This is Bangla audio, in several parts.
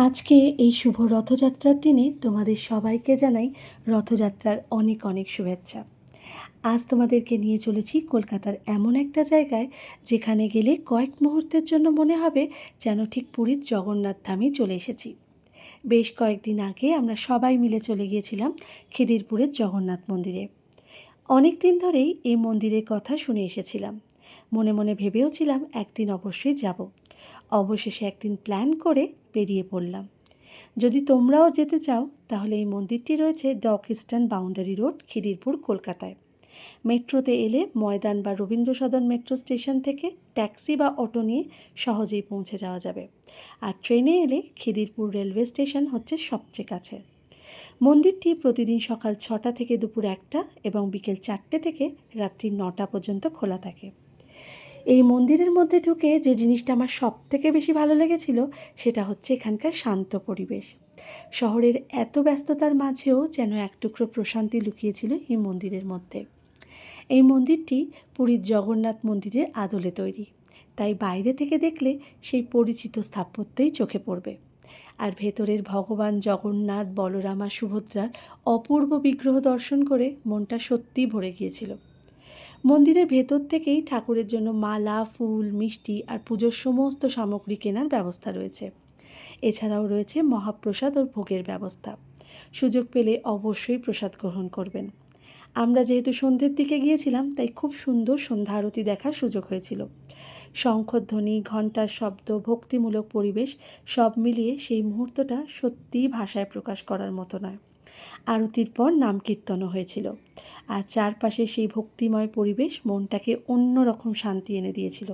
আজকে এই শুভ রথযাত্রার দিনে তোমাদের সবাইকে জানাই রথযাত্রার অনেক অনেক শুভেচ্ছা। আজ তোমাদেরকে নিয়ে চলেছি কলকাতার এমন একটা জায়গায় যেখানে গেলে কয়েক মুহূর্তের জন্য মনে হবে যেন ঠিক পুরীর জগন্নাথ ধামে চলে এসেছি। বেশ কয়েকদিন আগে আমরা সবাই মিলে চলে গিয়েছিলাম খিদিরপুরের জগন্নাথ মন্দিরে। অনেক দিন ধরেই এই মন্দিরের কথা শুনে এসেছিলাম, মনে মনে ভেবেওছিলাম একদিন অবশ্যই যাব। অবশেষে একদিন প্ল্যান করে বেরিয়ে পড়লাম। যদি তোমরাও যেতে চাও তাহলে এই মন্দিরটি রয়েছে dock eastern boundary road, Khidirpur, কলকাতায়। মেট্রোতে এলে ময়দান বা রবীন্দ্র সদন মেট্রো স্টেশন থেকে ট্যাক্সি বা অটো নিয়ে সহজেই পৌঁছে যাওয়া যাবে। আর ট্রেনে এলে খিদিরপুর রেলওয়ে স্টেশন হচ্ছে সবচেয়ে কাছে। মন্দিরটি প্রতিদিন সকাল 6টা থেকে দুপুর 1টা এবং বিকেল 4টে থেকে রাত্রি 9টা পর্যন্ত খোলা থাকে। এই মন্দিরের মধ্যে ঢুকে যে জিনিসটা আমার সবথেকে বেশি ভালো লেগেছিল সেটা হচ্ছে এখানকার শান্ত পরিবেশ। শহরের এত ব্যস্ততার মাঝেও যেন এক টুকরো প্রশান্তি লুকিয়েছিল এই মন্দিরের মধ্যে। এই মন্দিরটি পুরীর জগন্নাথ মন্দিরের আদলে তৈরি, তাই বাইরে থেকে দেখলে সেই পরিচিত স্থাপত্যই চোখে পড়বে। আর ভেতরের ভগবান জগন্নাথ, বলরাম আর সুভদ্রার অপূর্ব বিগ্রহ দর্শন করে মনটা সত্যিই ভরে গিয়েছিল। মন্দিরের ভেতর থেকেই ঠাকুরের জন্য মালা, ফুল, মিষ্টি আর পুজোর সমস্ত সামগ্রী কেনার ব্যবস্থা রয়েছে। এছাড়াও রয়েছে মহাপ্রসাদ ও ভোগের ব্যবস্থা। সুযোগ পেলে অবশ্যই প্রসাদ গ্রহণ করবেন। আমরা যেহেতু সন্ধ্যের দিকে গিয়েছিলাম তাই খুব সুন্দর সন্ধ্যা আরতি দেখার সুযোগ হয়েছিল। শঙ্খধ্বনি, ঘণ্টার শব্দ, ভক্তিমূলক পরিবেশ সব মিলিয়ে সেই মুহূর্তটা সত্যিই ভাষায় প্রকাশ করার মতো নয়। আরতির পর নাম কীর্তনও হয়েছিল, আর চারপাশে সেই ভক্তিময় পরিবেশ মনটাকে অন্যরকম শান্তি এনে দিয়েছিল।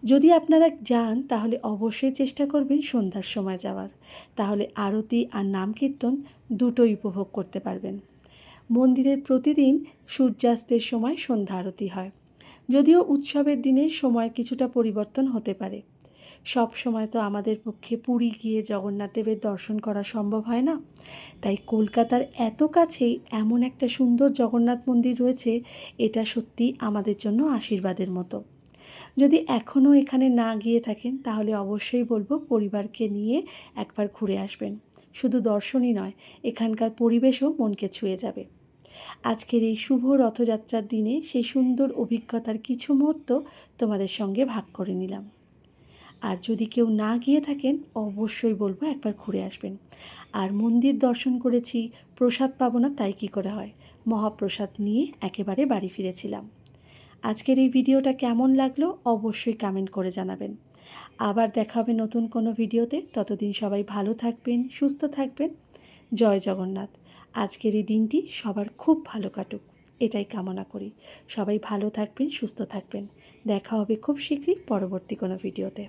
যদি আপনারা যান তাহলে অবশ্যই চেষ্টা করবেন সন্ধ্যার সময় যাওয়ার, তাহলে আরতি আর নাম কীর্তন দুটোই উপভোগ করতে পারবেন। মন্দিরের প্রতিদিন সূর্যাস্তের সময় সন্ধ্যা আরতি হয়, যদিও উৎসবের দিনে সময় কিছুটা পরিবর্তন হতে পারে। সব সময় তো আমাদের পক্ষে পুরী গিয়ে জগন্নাথ দেবের দর্শন করা সম্ভব হয় না, তাই কলকাতার এত কাছেই এমন একটা সুন্দর জগন্নাথ মন্দির রয়েছে, এটা সত্যি আমাদের জন্য আশীর্বাদের মতো। যদি এখনও এখানে না গিয়ে থাকেন তাহলে অবশ্যই বলবো পরিবারকে নিয়ে একবার ঘুরে আসবেন। শুধু দর্শনই নয়, এখানকার পরিবেশও মনকে ছুঁয়ে যাবে। আজকের এই শুভ রথযাত্রার দিনে সেই সুন্দর অভিজ্ঞতার কিছু মুহূর্ত তোমাদের সঙ্গে ভাগ করে নিলাম। আর যদি কেউ না গিয়ে থাকেন অবশ্যই বলবো একবার ঘুরে আসবেন। আর মন্দির দর্শন করেছি, প্রসাদ পাবো না তাই কি করে হয়, মহাপ্রসাদ নিয়ে একেবারে বাড়ি ফিরেছিলাম। আজকের এই ভিডিওটা কেমন লাগলো অবশ্যই কমেন্ট করে জানাবেন। আবার দেখা হবে নতুন কোনো ভিডিওতে। ততদিন সবাই ভালো থাকবেন, সুস্থ থাকবেন। জয় জগন্নাথ। আজকের এই দিনটি সবার খুব ভালো কাটুক, এটাই কামনা করি। সবাই ভালো থাকবেন, সুস্থ থাকবেন। দেখা হবে খুব শীঘ্রই পরবর্তী কোনো ভিডিওতে।